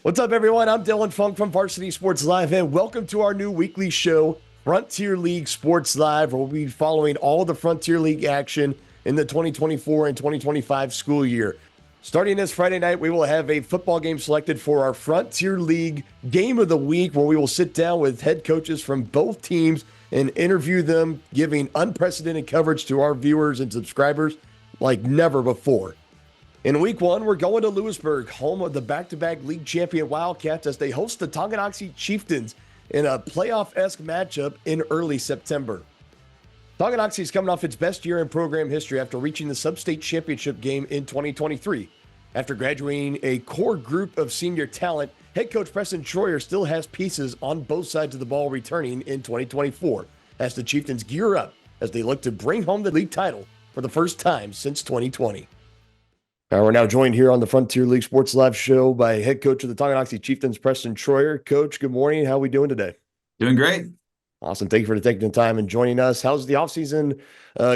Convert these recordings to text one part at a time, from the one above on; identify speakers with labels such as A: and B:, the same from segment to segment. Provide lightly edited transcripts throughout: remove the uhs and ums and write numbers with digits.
A: What's up, everyone? I'm Dylan Funk from Varsity Sports Live, and welcome to our new weekly show, Frontier League Sports Live, where we'll be following all the Frontier League action in the 2024 and 2025 school year. Starting this Friday night, we will have a football game selected for our Frontier League Game of the Week, where we will sit down with head coaches from both teams and interview them, giving unprecedented coverage to our viewers and subscribers like never before. In week one, we're going to Louisburg, home of the back-to-back league champion Wildcats, as they host the Tonganoxie Chieftains in a playoff-esque matchup in early September. Tonganoxie is coming off its best year in program history after reaching the sub-state championship game in 2023. After graduating a core group of senior talent, head coach Preston Troyer still has pieces on both sides of the ball returning in 2024 as the Chieftains gear up as they look to bring home the league title for the first time since 2020. We're now joined here on the Frontier League Sports Live show by head coach of the Tonganoxie Chieftains, Preston Troyer. Coach, good morning. How are we doing today?
B: Doing great.
A: Awesome. Thank you for taking the time and joining us. How's the offseason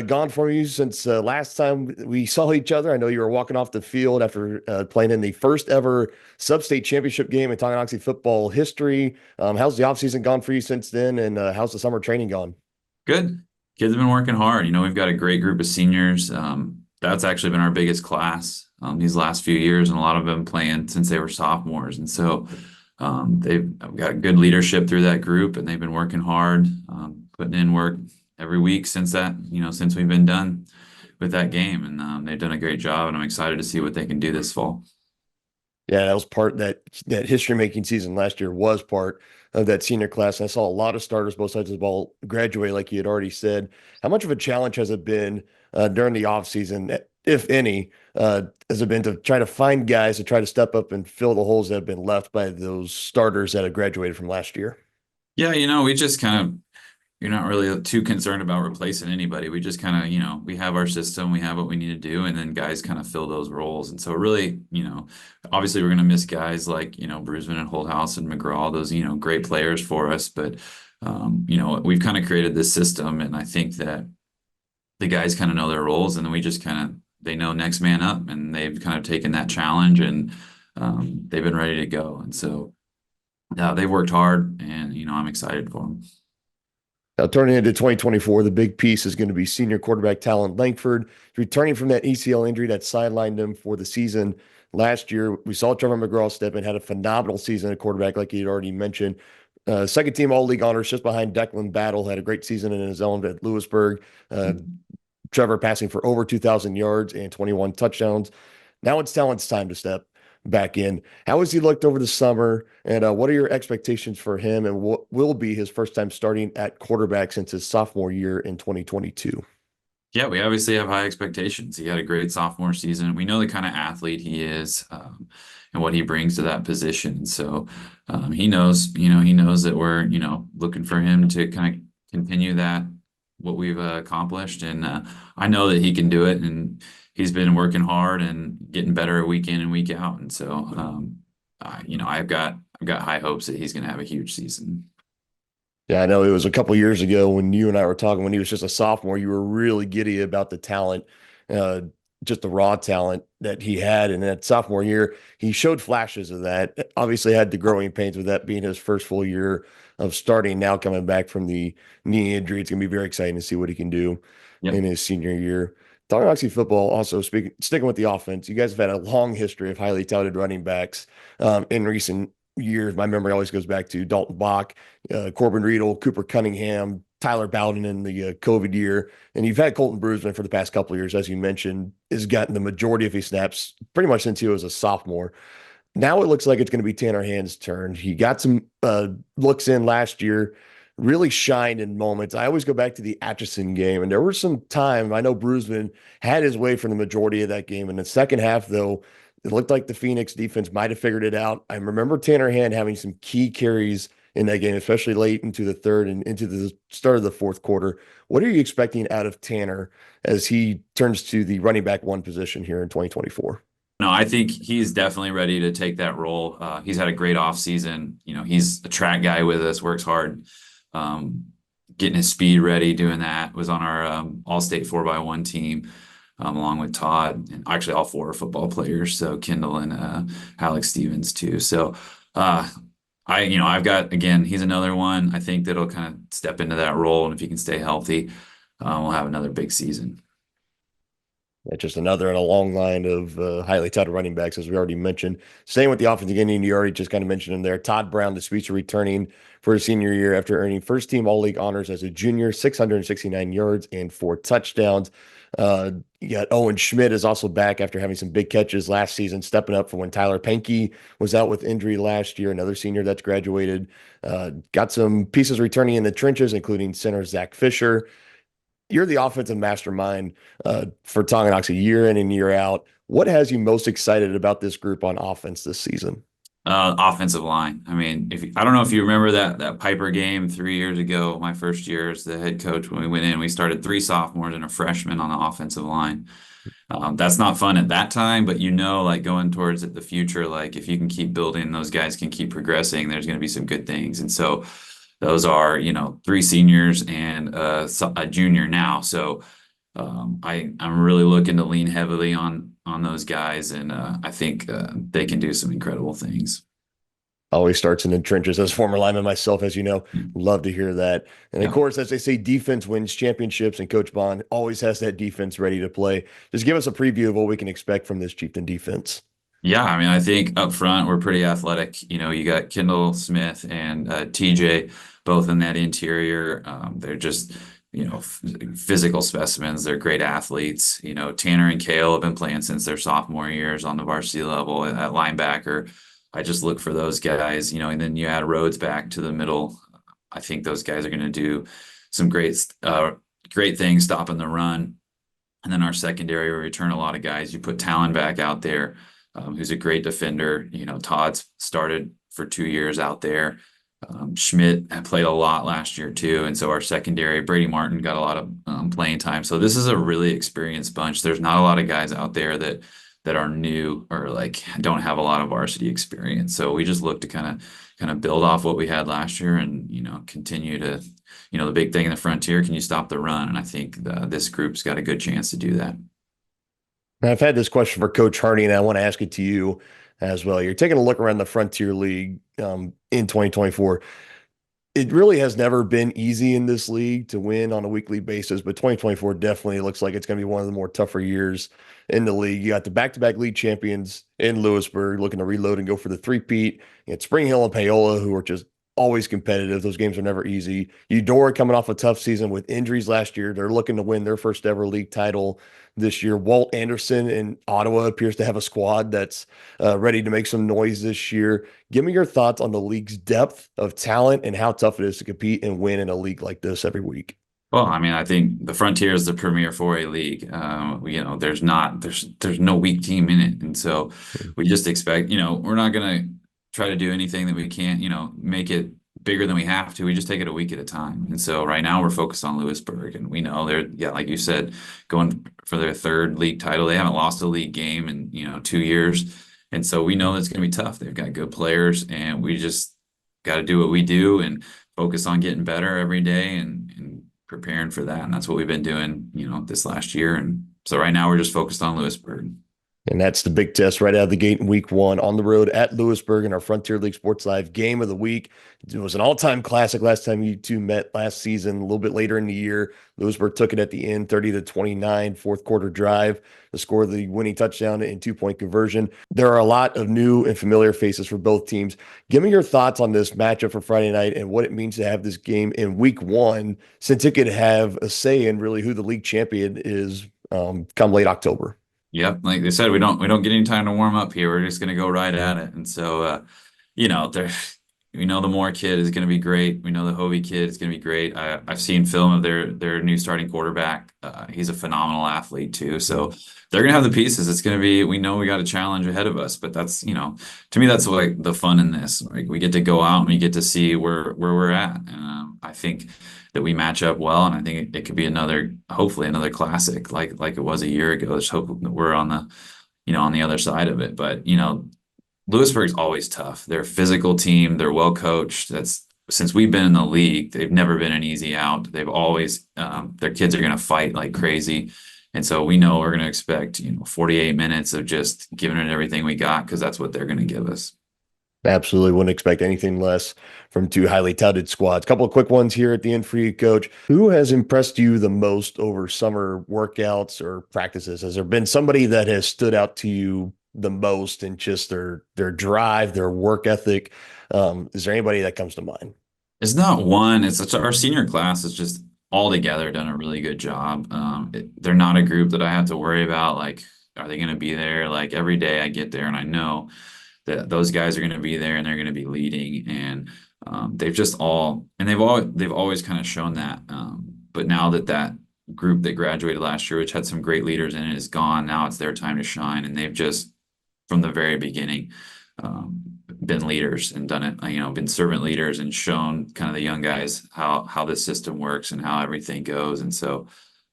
A: gone for you since last time we saw each other? I know you were walking off the field after playing in the first ever sub-state championship game in Tonganoxie football history. How's the offseason gone for you since then, and how's the summer training gone?
B: Good. Kids have been working hard. We've got a great group of seniors. That's actually been our biggest class these last few years, and a lot of them playing since they were sophomores. And so they've got good leadership through that group, and they've been working hard, putting in work every week since we've been done with that game. And they've done a great job, and I'm excited to see what they can do this fall.
A: Yeah, that was part that history-making season last year was part of that senior class. And I saw a lot of starters, both sides of the ball, graduate, like you had already said. How much of a challenge has it been during the offseason, if any, has it been to try to find guys to try to step up and fill the holes that have been left by those starters that have graduated from last year?
B: Yeah, we just you're not really too concerned about replacing anybody. We just we have our system, we have what we need to do, and then guys kind of fill those roles. And so really, obviously we're going to miss guys like, Bruisman and Holthouse and McGraw, those, great players for us. But, we've kind of created this system, and I think that the guys kind of know their roles, and then we just they know next man up, and they've kind of taken that challenge, and they've been ready to go. And so they've worked hard, and, I'm excited for them.
A: Now, turning into 2024, the big piece is going to be senior quarterback Talon Langford, returning from that ACL injury that sidelined him for the season last year. We saw Trevor McGraw step in, had a phenomenal season at quarterback, like he had already mentioned. Second team All-League honors just behind Declan Battle, had a great season in his own at Louisburg. Trevor passing for over 2,000 yards and 21 touchdowns. Now it's Talon's time to step back in. How has he looked over the summer, and what are your expectations for him, and what will be his first time starting at quarterback since his sophomore year in 2022?
B: Yeah, we obviously have high expectations. He had a great sophomore season. We know the kind of athlete he is, and what he brings to that position. So he knows that we're, looking for him to kind of continue what we've accomplished. And I know that he can do it, and he's been working hard and getting better week in and week out. And so, I've got high hopes that he's going to have a huge season.
A: Yeah, I know it was a couple years ago when you and I were talking, when he was just a sophomore, you were really giddy about the talent, just the raw talent that he had. And that sophomore year, he showed flashes of that. Obviously had the growing pains with that being his first full year of starting, now coming back from the knee injury. It's going to be very exciting to see what he can do in his senior year. Tonganoxie football, also sticking with the offense, you guys have had a long history of highly touted running backs in recent years. My memory always goes back to Dalton Bach, Corbin Riedel, Cooper Cunningham, Tyler Bowden in the COVID year. And you've had Colton Bruisman for the past couple of years, as you mentioned, has gotten the majority of his snaps pretty much since he was a sophomore. Now it looks like it's going to be Tanner Hand's turn. He got some looks in last year, really shined in moments. I always go back to the Atchison game, and there was some time, I know Bruisman had his way for the majority of that game. In the second half, though, it looked like the Phoenix defense might have figured it out. I remember Tanner Hand having some key carries in that game, especially late into the third and into the start of the fourth quarter. What are you expecting out of Tanner as he turns to the running back one position here in 2024?
B: No, I think he's definitely ready to take that role. He's had a great offseason. He's a track guy with us, works hard, getting his speed ready, doing that. Was on our all-state 4x1 team. Along with Todd, and actually all four are football players. So Kendall and Alex Stevens too. So Uh, I've got, again, he's another one I think that'll kind of step into that role. And if he can stay healthy, we'll have another big season.
A: Yeah, just another in a long line of highly touted running backs, as we already mentioned. Staying with the offense again, and you already just kind of mentioned him there. Todd Brown, the speedster, returning for his senior year after earning first team All League honors as a junior, 669 yards and 4 touchdowns. You got Owen Schmidt is also back after having some big catches last season, stepping up for when Tyler Pankey was out with injury last year, another senior that's graduated. Got some pieces returning in the trenches, including center Zach Fisher. You're the offensive mastermind for Tonganoxie year in and year out. What has you most excited about this group on offense this season?
B: Offensive line. I mean, I don't know if you remember that Piper game 3 years ago, my first year as the head coach, when we went in, we started three sophomores and a freshman on the offensive line. That's not fun at that time, but like going towards the future, like if you can keep building, those guys can keep progressing, there's going to be some good things. And so those are, three seniors and a junior now. So I'm really looking to lean heavily on those guys, and I think they can do some incredible things.
A: Always starts in the trenches. As a former lineman myself, as you know, love to hear that. And of
B: Yeah.
A: course, as they say, defense wins championships, and Coach Bond always has that defense ready to play. Just give us a preview of what we can expect from this Chieftain defense.
B: Yeah, I mean, I think up front we're pretty athletic. You got Kendall Smith and TJ both in that interior. They're just, physical specimens. They're great athletes. Tanner and Kale have been playing since their sophomore years on the varsity level at linebacker. I just look for those guys, and then you add Rhodes back to the middle. I think those guys are going to do some great things stopping the run. And then our secondary, we return a lot of guys. You put Talon back out there, who's a great defender. Todd's started for 2 years out there. Schmidt had played a lot last year too, and so our secondary, Brady Martin, got a lot of playing time. So this is a really experienced bunch. There's not a lot of guys out there that are new or like don't have a lot of varsity experience. So we just look to kind of build off what we had last year, and continue to, the big thing in the frontier, can you stop the run? And I think this group's got a good chance to do that.
A: Now, I've had this question for Coach Hardy, and I want to ask it to you as well. You're taking a look around the Frontier League in 2024. It really has never been easy in this league to win on a weekly basis, but 2024 definitely looks like it's going to be one of the more tougher years in the league. You got the back-to-back league champions in Louisburg looking to reload and go for the three-peat. You got Spring Hill and Paola, who are just always competitive. Those games are never easy. Eudora coming off a tough season with injuries last year. They're looking to win their first ever league title this year. Walt Anderson in Ottawa appears to have a squad that's ready to make some noise this year. Give me your thoughts on the league's depth of talent and how tough it is to compete and win in a league like this every week.
B: Well, I mean, I think the Frontier is the premier 4A league. There's no weak team in it, and so we just expect, we're not gonna try to do anything that we can't, make it bigger than we have to. We just take it a week at a time. And so right now we're focused on Louisburg, and we know they're, yeah, like you said, going for their third league title. They haven't lost a league game in, 2 years, and so we know it's gonna be tough. They've got good players, and we just got to do what we do and focus on getting better every day and preparing for that. And that's what we've been doing, this last year. And so right now we're just focused on Louisburg.
A: And that's the big test right out of the gate in week one on the road at Louisburg in our Frontier League Sports Live game of the week. It was an all-time classic last time you two met last season, a little bit later in the year. Louisburg took it at the end, 30-29, fourth quarter drive to score the winning touchdown and 2-point conversion. There are a lot of new and familiar faces for both teams. Give me your thoughts on this matchup for Friday night and what it means to have this game in week one, since it could have a say in really who the league champion is come late October.
B: Yep, like they said, we don't get any time to warm up here. We're just gonna go right at it. And so there we know the Moore kid is gonna be great. We know the Hovey kid is gonna be great. I've seen film of their new starting quarterback. He's a phenomenal athlete too. So they're gonna have the pieces. It's gonna be, we know we got a challenge ahead of us, but that's, to me, that's like the fun in this. Like we get to go out and we get to see where we're at. And I think that we match up well, and I think it could be hopefully another classic like it was a year ago. Let's hope that we're on the other side of it. But Lewisburg's always tough. They're a physical team. They're well coached. That's since we've been in the league, they've never been an easy out. They've always their kids are going to fight like crazy, and so we know we're going to expect 48 minutes of just giving it everything we got, because that's what they're going to give us.
A: Absolutely wouldn't expect anything less from two highly touted squads. Couple of quick ones here at the end for you, Coach. Who has impressed you the most over summer workouts or practices? Has there been somebody that has stood out to you the most in just their drive, their work ethic? Is there anybody that comes to mind?
B: It's not one. Our senior class is just all together done a really good job. They're not a group that I have to worry about. Like, are they going to be there? Like every day I get there and I know that those guys are going to be there and they're going to be leading. And they've just all and they've always kind of shown that. But now that that group that graduated last year, which had some great leaders in it, is gone, now it's their time to shine. And they've just from the very beginning. Um, been leaders and done it, been servant leaders and shown kind of the young guys how this system works and how everything goes. And so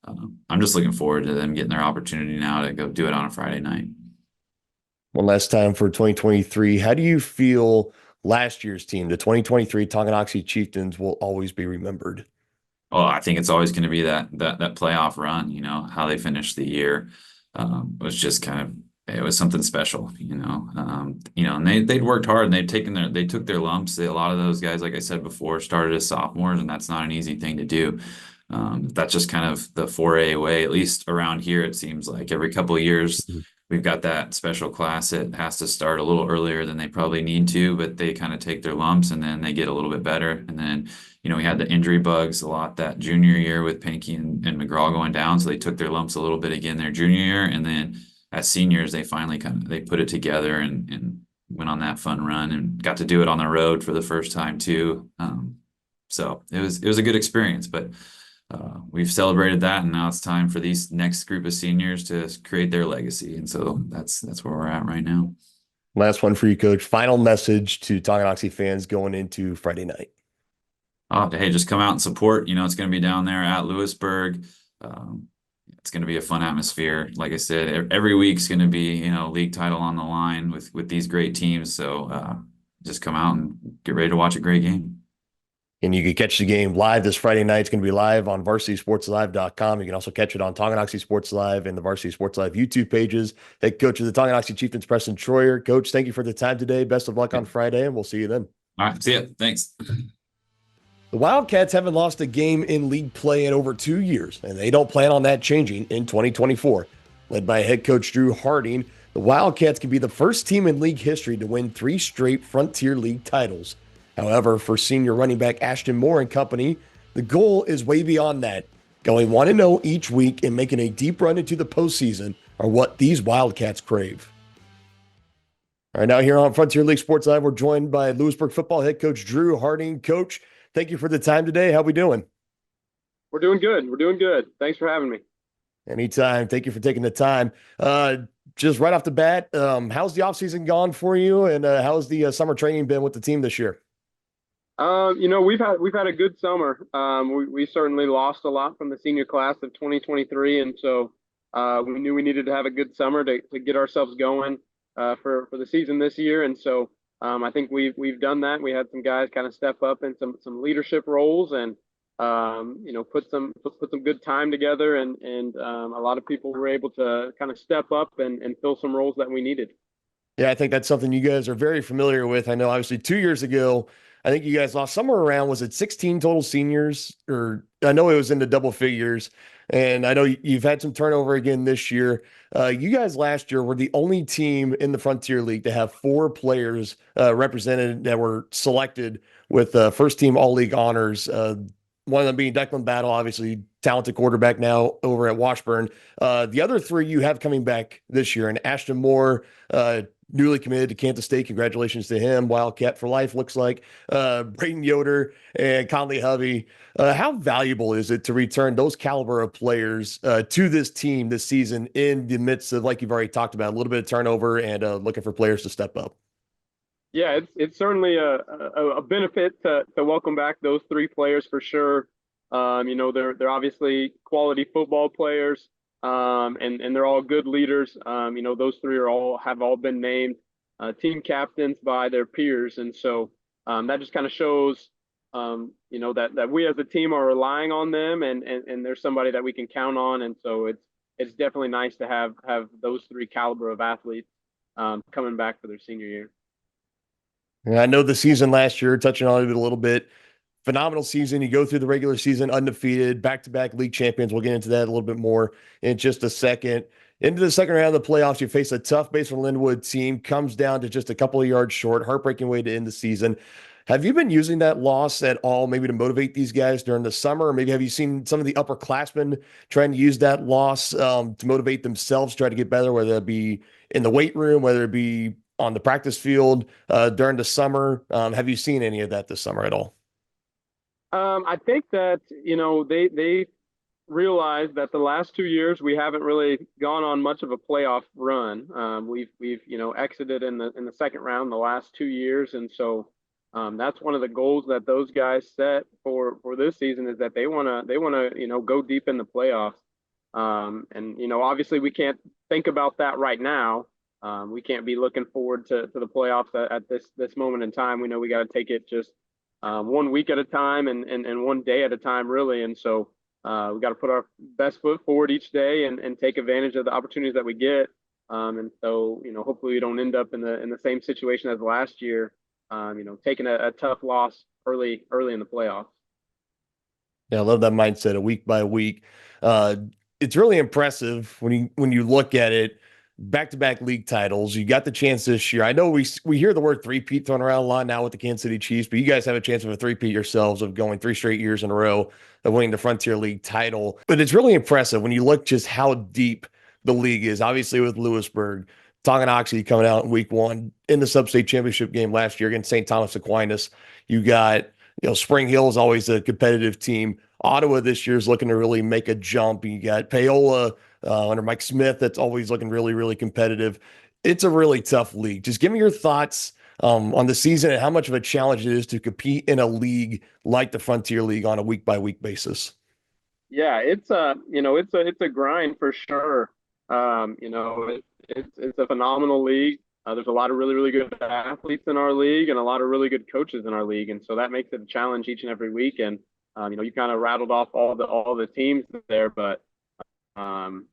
B: I'm just looking forward to them getting their opportunity now to go do it on a Friday night.
A: One last time for 2023. How do you feel last year's team, the 2023 Tonganoxie Chieftains, will always be remembered?
B: Well, I think it's always going to be that playoff run. How they finished the year was just kind of it was something special. And they'd worked hard and they took their lumps. A lot of those guys, like I said before, started as sophomores, and that's not an easy thing to do. That's just kind of the 4A way, at least around here. It seems like every couple of years we've got that special class that has to start a little earlier than they probably need to, but they kind of take their lumps and then they get a little bit better. And then we had the injury bugs a lot that junior year with Pankey and McGraw going down. So they took their lumps a little bit again their junior year. And then as seniors, they finally they put it together and went on that fun run and got to do it on the road for the first time too. So it was a good experience, but we've celebrated that, and now it's time for these next group of seniors to create their legacy. And so that's where we're at right now.
A: Last one for you, Coach. Final message to Tonganoxie fans going into Friday night.
B: Hey, just come out and support. It's going to be down there at Louisburg. Um, it's going to be a fun atmosphere. Like I said, every week's going to be, league title on the line with these great teams. So just come out and get ready to watch a great game.
A: And you can catch the game live this Friday night. It's going to be live on varsitysportslive.com. You can also catch it on Tonganoxie Sports Live and the Varsity Sports Live YouTube pages. Head coach of the Tonganoxie Chieftains, Preston Troyer. Coach, thank you for the time today. Best of luck on Friday, and we'll see you then.
B: All right, see ya. Thanks.
A: The Wildcats haven't lost a game in league play in over 2 years, and they don't plan on that changing in 2024. Led by head coach Drew Harding, the Wildcats could be the first team in league history to win 3 straight Frontier League titles. However, for senior running back Ashton Moore and company, the goal is way beyond that. Going 1-0 each week and making a deep run into the postseason are what these Wildcats crave. All right, now here on Frontier League Sports Live, we're joined by Louisburg football head coach Drew Harding. Coach, thank you for the time today. How we doing?
C: We're doing good. We're doing good. Thanks for having me.
A: Anytime. Thank you for taking the time. Just right off the bat, how's the offseason gone for you, and how's the summer training been with the team this year?
C: We've had a good summer. We certainly lost a lot from the senior class of 2023, and so we knew we needed to have a good summer to get ourselves going for the season this year. And so I think we've done that. We had some guys kind of step up in some leadership roles and put some good time together, and a lot of people were able to kind of step up and fill some roles that we needed.
A: Yeah, I think that's something you guys are very familiar with. I know obviously 2 years ago, I think you guys lost somewhere around, was it 16 total seniors? Or I know it was in the double figures. And I know you've had some turnover again this year. You guys last year were the only team in the Frontier League to have 4 players represented that were selected with first team all league honors. One of them being Declan Battle, obviously talented quarterback now over at Washburn. The other 3 you have coming back this year, and Ashton Moore, newly committed to Kansas State. Congratulations to him. Wildcat for life, looks like. Brayden Yoder and Conley Hovey. How valuable is it to return those caliber of players to this team this season in the midst of, like you've already talked about, a little bit of turnover and looking for players to step up?
C: Yeah, it's certainly a benefit to welcome back those 3 players for sure. They're obviously quality football players, and they're all good leaders. Those 3 have all been named team captains by their peers, and so that just kind of shows that we as a team are relying on them, and there's somebody that we can count on, and so it's definitely nice to have those 3 caliber of athletes coming back for their senior year.
A: And I know the season last year, touching on it a little bit, phenomenal season. You go through the regular season undefeated, back-to-back league champions. We'll get into that a little bit more in just a second. Into the second round of the playoffs, you face a tough base from Linwood team, comes down to just a couple of yards short, heartbreaking way to end the season. Have you been using that loss at all, maybe to motivate these guys during the summer? Or maybe have you seen some of the upperclassmen trying to use that loss to motivate themselves, try to get better, whether it be in the weight room, whether it be on the practice field during the summer? Have you seen any of that this summer at all?
C: I think that they realized that the last 2 years we haven't really gone on much of a playoff run. We've exited in the second round the last 2 years, and so that's one of the goals that those guys set for this season, is that they wanna go deep in the playoffs. And obviously we can't think about that right now. We can't be looking forward to the playoffs at this moment in time. We know we got to take it just 1 week at a time, and one day at a time, really. And so we got to put our best foot forward each day, and take advantage of the opportunities that we get. And so hopefully we don't end up in the same situation as last year. Taking a tough loss early in the playoffs.
A: Yeah, I love that mindset, a week by week. Uh, it's really impressive when you look at it. Back-to-back league titles. You got the chance this year. I know we hear the word three-peat thrown around a lot now with the Kansas City Chiefs, but you guys have a chance of a three-peat yourselves, of going 3 straight years in a row of winning the Frontier League title. But it's really impressive when you look just how deep the league is. Obviously, with Louisburg, Tonganoxie coming out in week one in the sub-state championship game last year against St. Thomas Aquinas. You got, Spring Hill is always a competitive team. Ottawa this year is looking to really make a jump. You got Paola under Mike Smith, that's always looking really, really competitive. It's a really tough league. Just give me your thoughts on the season and how much of a challenge it is to compete in a league like the Frontier League on a week by week basis.
C: Yeah, it's a grind for sure. It's a phenomenal league. There's a lot of really, really good athletes in our league, and a lot of really good coaches in our league, and so that makes it a challenge each and every week. And you kind of rattled off all the teams there, but um,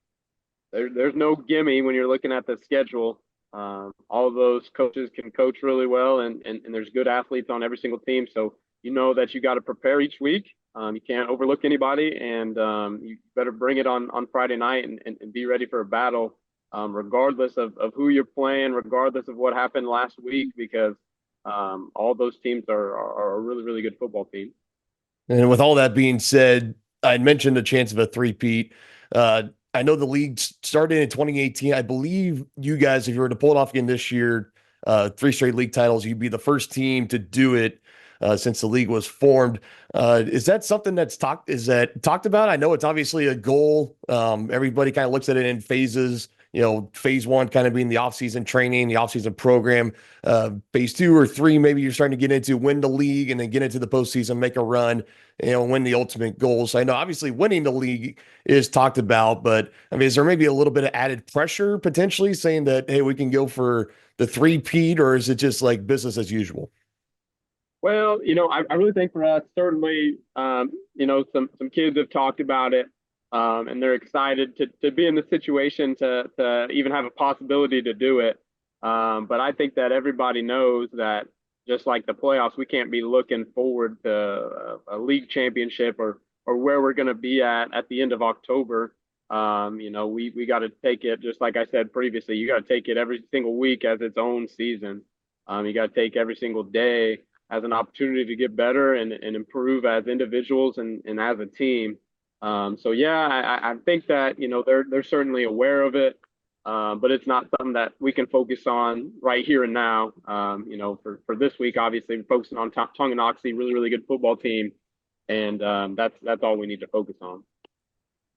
C: there's no gimme when you're looking at the schedule. All of those coaches can coach really well, and there's good athletes on every single team. So that you got to prepare each week. You can't overlook anybody, and you better bring it on Friday night, and be ready for a battle, regardless of who you're playing, regardless of what happened last week, because all those teams are a really, really good football team.
A: And with all that being said, I mentioned a chance of a three-peat. Uh, I know the league started in 2018. I believe you guys, if you were to pull it off again this year, 3 straight league titles, you'd be the first team to do it since the league was formed. Is that something that's talked about? I know it's obviously a goal. Everybody kind of looks at it in phases. Phase one kind of being the offseason training, the offseason program. Phase two or three, maybe you're starting to get into win the league and then get into the postseason, make a run, win the ultimate goal. So I know obviously winning the league is talked about, but I mean, is there maybe a little bit of added pressure potentially saying that, hey, we can go for the three-peat, or is it just like business as usual?
C: Well, I really think for us, certainly, some kids have talked about it, and they're excited to be in the situation to even have a possibility to do it. But I think that everybody knows that, just like the playoffs, we can't be looking forward to a league championship, or where we're going to be at the end of October. We got to take it, just like I said previously. You got to take it every single week as its own season. You got to take every single day as an opportunity to get better, and improve as individuals, and as a team. So yeah, I think that they're certainly aware of it, but it's not something that we can focus on right here and now. For this week, obviously, we're focusing on Tonganoxie, really, really good football team, and that's all we need to focus on.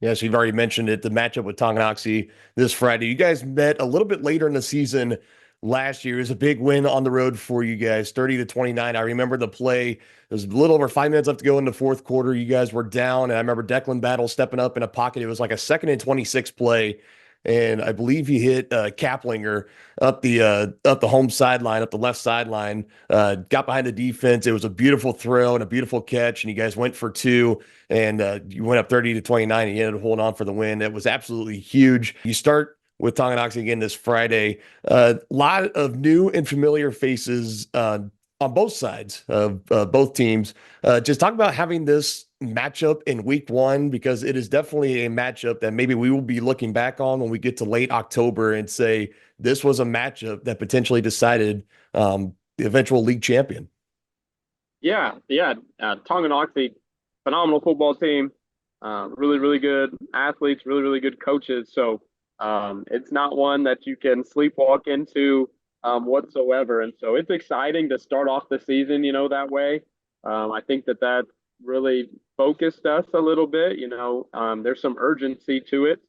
A: Yes, you've already mentioned it, the matchup with Tonganoxie this Friday. You guys met a little bit later in the season last year. It was a big win on the road for you guys, 30-29. I remember the play. It was a little over 5 minutes left to go in the fourth quarter. You guys were down, and I remember Declan Battle stepping up in a pocket. It was like a 2nd and 26 play, and I believe he hit Kaplinger up the home sideline, up the left sideline, got behind the defense. It was a beautiful throw and a beautiful catch, and you guys went for two, and you went up 30-29, and you ended up holding on for the win. That was absolutely huge. You start with Tonganoxie again this Friday. A lot of new and familiar faces on both sides of both teams. Just talk about having this matchup in week one, because it is definitely a matchup that maybe we will be looking back on when we get to late October and say this was a matchup that potentially decided the eventual league champion.
C: Yeah. Tonganoxie, phenomenal football team. Really, really good athletes, really, really good coaches. So it's not one that you can sleepwalk into whatsoever. And so it's exciting to start off the season, that way. I think that really focused us a little bit. There's some urgency to it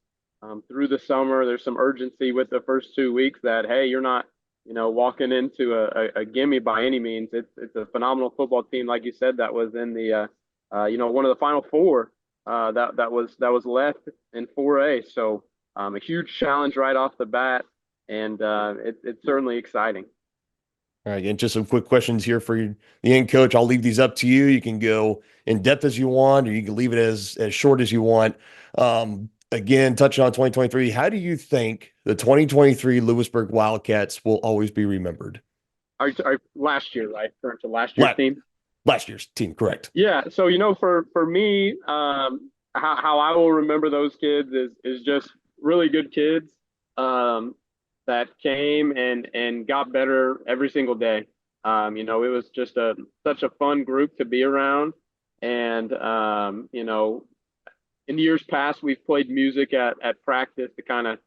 C: through the summer. There's some urgency with the first 2 weeks that, hey, you're not, walking into a gimme by any means. It's a phenomenal football team, like you said, that was in the, one of the final four that was left in 4A. So a huge challenge right off the bat, and it's certainly exciting.
A: All right, and just some quick questions here for you, the end coach. I'll leave these up to you. You can go in depth as you want, or you can leave it as short as you want. Again, touching on 2023, how do you think the 2023 Louisburg Wildcats will always be remembered?
C: Last year, right? Current to last year's
A: La
C: team.
A: Last year's team, correct?
C: Yeah. So for me, how I will remember those kids is just really good kids that came and got better every single day. It was just such a fun group to be around, and in years past we've played music at practice to kind of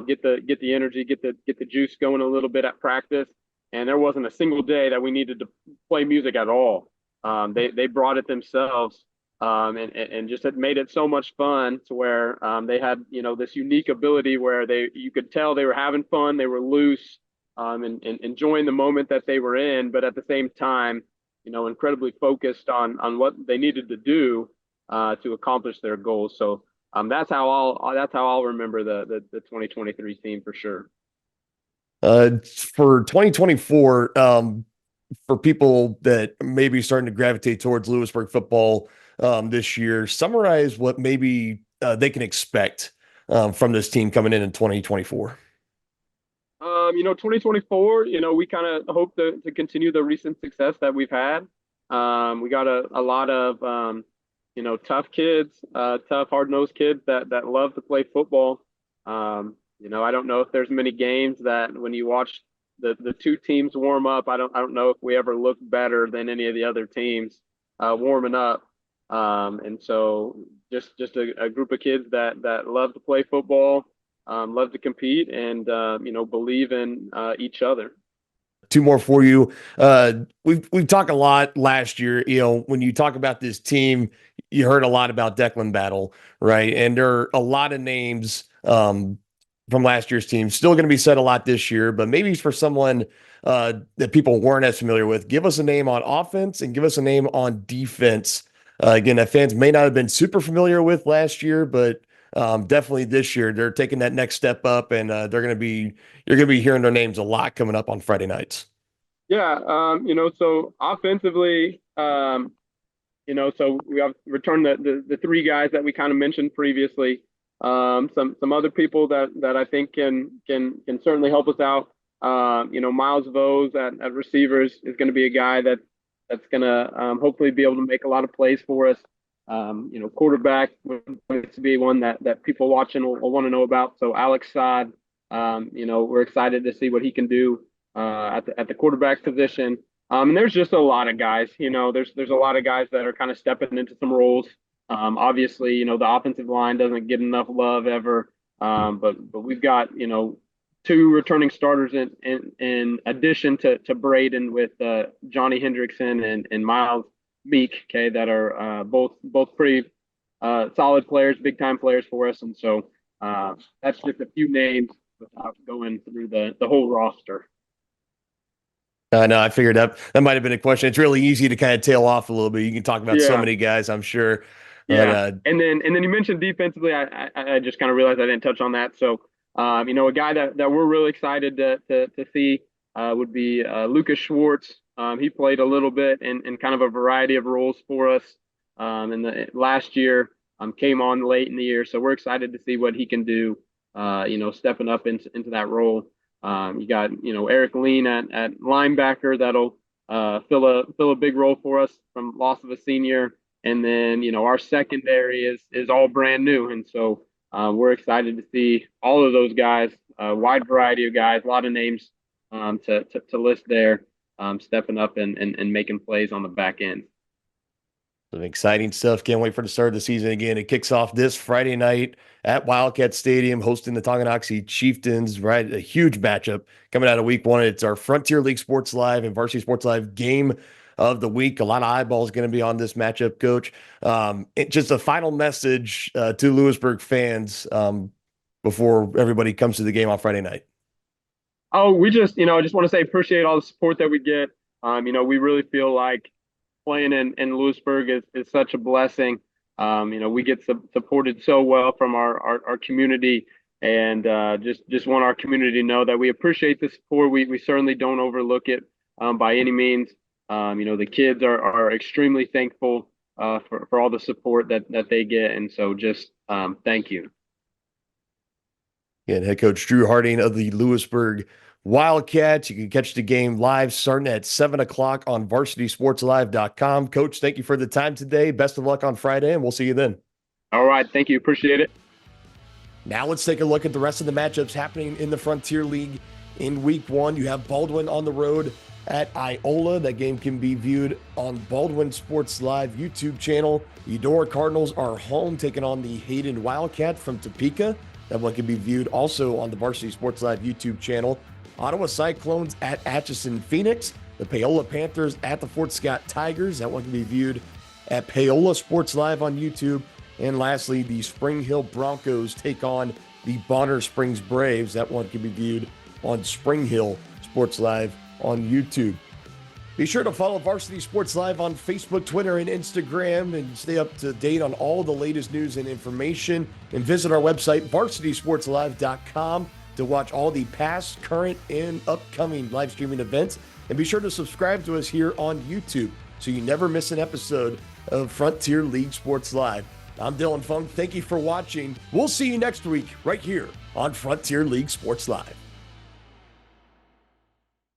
C: get the energy, get the juice going a little bit at practice, and there wasn't a single day that we needed to play music at all. They brought it themselves, and just had made it so much fun to where they had this unique ability where you could tell they were having fun, they were loose, and enjoying the moment that they were in, but at the same time incredibly focused on what they needed to do to accomplish their goals. So that's how I'll remember the 2023 team for sure.
A: For 2024, for people that may be starting to gravitate towards Lewisburg football this year, summarize what maybe they can expect from this team coming in 2024.
C: 2024, we kind of hope to continue the recent success that we've had. We got a lot of, tough kids, tough, hard-nosed kids that love to play football. I don't know if there's many games that when you watch the two teams warm up, I don't know if we ever look better than any of the other teams warming up. And so just a group of kids that love to play football, love to compete, and believe in each other.
A: Two more for you. We've talked a lot last year. When you talk about this team, you heard a lot about Declan Battle, right? And there are a lot of names from last year's team still going to be said a lot this year, but maybe for someone that people weren't as familiar with, give us a name on offense and give us a name on defense. Again, that fans may not have been super familiar with last year, but definitely this year they're taking that next step up, and you're going to be hearing their names a lot coming up on Friday nights.
C: Yeah, so offensively, so we have returned the three guys that we kind of mentioned previously. Some other people that I think can certainly help us out. Miles Vose at receivers is going to be a guy that's going to hopefully be able to make a lot of plays for us. Quarterback going to be one that people watching will want to know about. So Alex Saad, we're excited to see what he can do at the quarterback position. And there's just a lot of guys. There's a lot of guys that are kind of stepping into some roles. Obviously, the offensive line doesn't get enough love ever, but we've got two returning starters in addition to Braden with Johnny Hendrickson and Miles Meek, okay, that are both pretty solid players, big time players for us, and so that's just a few names without going through the whole roster.
A: No, I figured that might have been a question. It's really easy to kind of tail off a little bit. You can talk about so many guys, I'm sure.
C: Yeah,
A: but,
C: and then you mentioned defensively. I just kind of realized I didn't touch on that. So, a guy that we're really excited to see would be Lucas Schwartz. He played a little bit in kind of a variety of roles for us in the last year. Came on late in the year, so we're excited to see what he can do. Stepping up into that role. You got Eric Lean at linebacker that'll fill a big role for us from loss of a senior. And then, our secondary is all brand new. And so we're excited to see all of those guys, a wide variety of guys, a lot of names to list there, stepping up and making plays on the back end.
A: Some exciting stuff. Can't wait for the start of the season again. It kicks off this Friday night at Wildcat Stadium, hosting the Tonganoxie Chieftains, right? A huge matchup coming out of week one. It's our Frontier League Sports Live and Varsity Sports Live game of the week. A lot of eyeballs going to be on this matchup, Coach. Just a final message to Louisburg fans before everybody comes to the game on Friday night.
C: Oh, we just want to say appreciate all the support that we get. We really feel like playing in Louisburg is such a blessing. We get supported so well from our community, and just want our community to know that we appreciate the support. We certainly don't overlook it by any means. The kids are extremely thankful for all the support that they get, and so just thank you.
A: And head coach Drew Harding of the Louisburg Wildcats. You can catch the game live starting at 7 o'clock on varsitysportslive.com. Coach, thank you for the time today. Best of luck on Friday, and we'll see you then.
C: All right. Thank you. Appreciate it.
A: Now let's take a look at the rest of the matchups happening in the Frontier League in week one. You have Baldwin on the road at Iola. That game can be viewed on Baldwin Sports Live YouTube channel. Eudora Cardinals are home taking on the Hayden Wildcat from Topeka. That one can be viewed also on the Varsity Sports Live YouTube channel. Ottawa Cyclones at Atchison Phoenix. The Paola Panthers at the Fort Scott Tigers. That one can be viewed at Paola Sports Live on YouTube. And lastly, the Spring Hill Broncos take on the Bonner Springs Braves. That one can be viewed on Spring Hill Sports Live on YouTube. Be sure to follow Varsity Sports Live on Facebook, Twitter, and Instagram, and stay up to date on all the latest news and information. And visit our website, varsitysportslive.com, to watch all the past, current, and upcoming live streaming events. And be sure to subscribe to us here on YouTube so you never miss an episode of Frontier League Sports Live. I'm Dylan Funk. Thank you for watching. We'll see you next week right here on Frontier League Sports Live.